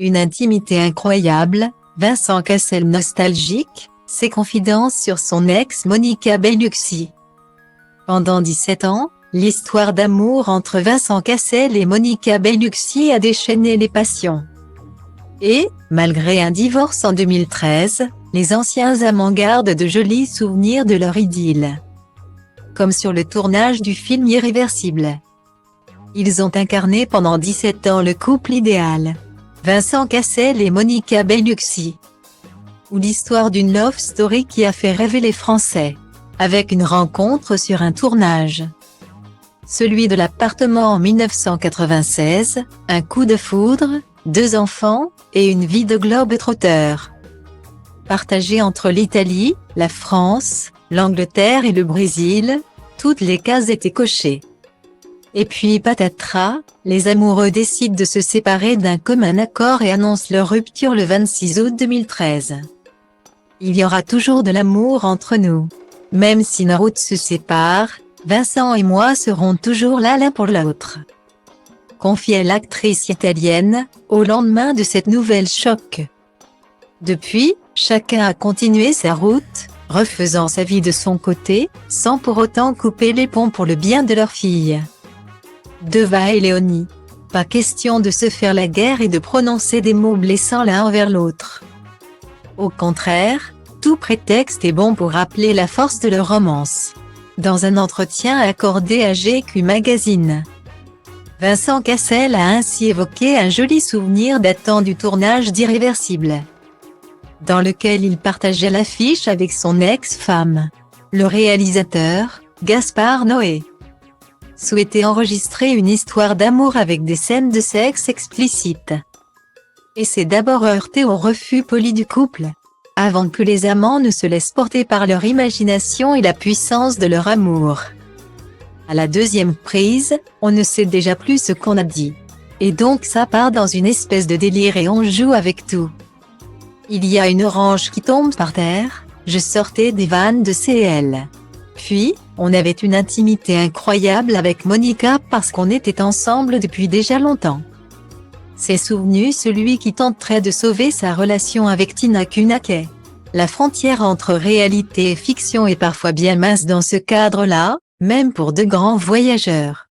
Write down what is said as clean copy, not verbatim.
Une intimité incroyable, Vincent Cassel nostalgique, ses confidences sur son ex Monica Bellucci. Pendant 17 ans, l'histoire d'amour entre Vincent Cassel et Monica Bellucci a déchaîné les passions. Et, malgré un divorce en 2013, les anciens amants gardent de jolis souvenirs de leur idylle. Comme sur le tournage du film Irréversible. Ils ont incarné pendant 17 ans le couple idéal. Vincent Cassel et Monica Bellucci. Ou l'histoire d'une love story qui a fait rêver les Français. Avec une rencontre sur un tournage. Celui de l'appartement en 1996, un coup de foudre, 2 enfants, et une vie de globe-trotteur. Partagé entre l'Italie, la France, l'Angleterre et le Brésil, toutes les cases étaient cochées. Et puis patatras, les amoureux décident de se séparer d'un commun accord et annoncent leur rupture le 26 août 2013. Il y aura toujours de l'amour entre nous. Même si nos routes se séparent, Vincent et moi serons toujours là l'un pour l'autre. Confiait l'actrice italienne, au lendemain de cette nouvelle choc. Depuis, chacun a continué sa route, refaisant sa vie de son côté, sans pour autant couper les ponts pour le bien de leur fille. Deva et Léonie. Pas question de se faire la guerre et de prononcer des mots blessants l'un envers l'autre. Au contraire, tout prétexte est bon pour rappeler la force de leur romance. Dans un entretien accordé à GQ Magazine, Vincent Cassel a ainsi évoqué un joli souvenir datant du tournage d'Irréversible, dans lequel il partageait l'affiche avec son ex-femme. Le réalisateur, Gaspard Noé, souhaitait enregistrer une histoire d'amour avec des scènes de sexe explicites. Et s'est d'abord heurté au refus poli du couple, avant que les amants ne se laissent porter par leur imagination et la puissance de leur amour. À la deuxième prise, on ne sait déjà plus ce qu'on a dit. Et donc ça part dans une espèce de délire et on joue avec tout. Il y a une orange qui tombe par terre, je sortais des vannes de CL. Puis, on avait une intimité incroyable avec Monica parce qu'on était ensemble depuis déjà longtemps. C'est souvenu celui qui tenterait de sauver sa relation avec Tina Kunakey. La frontière entre réalité et fiction est parfois bien mince dans ce cadre-là, même pour de grands voyageurs.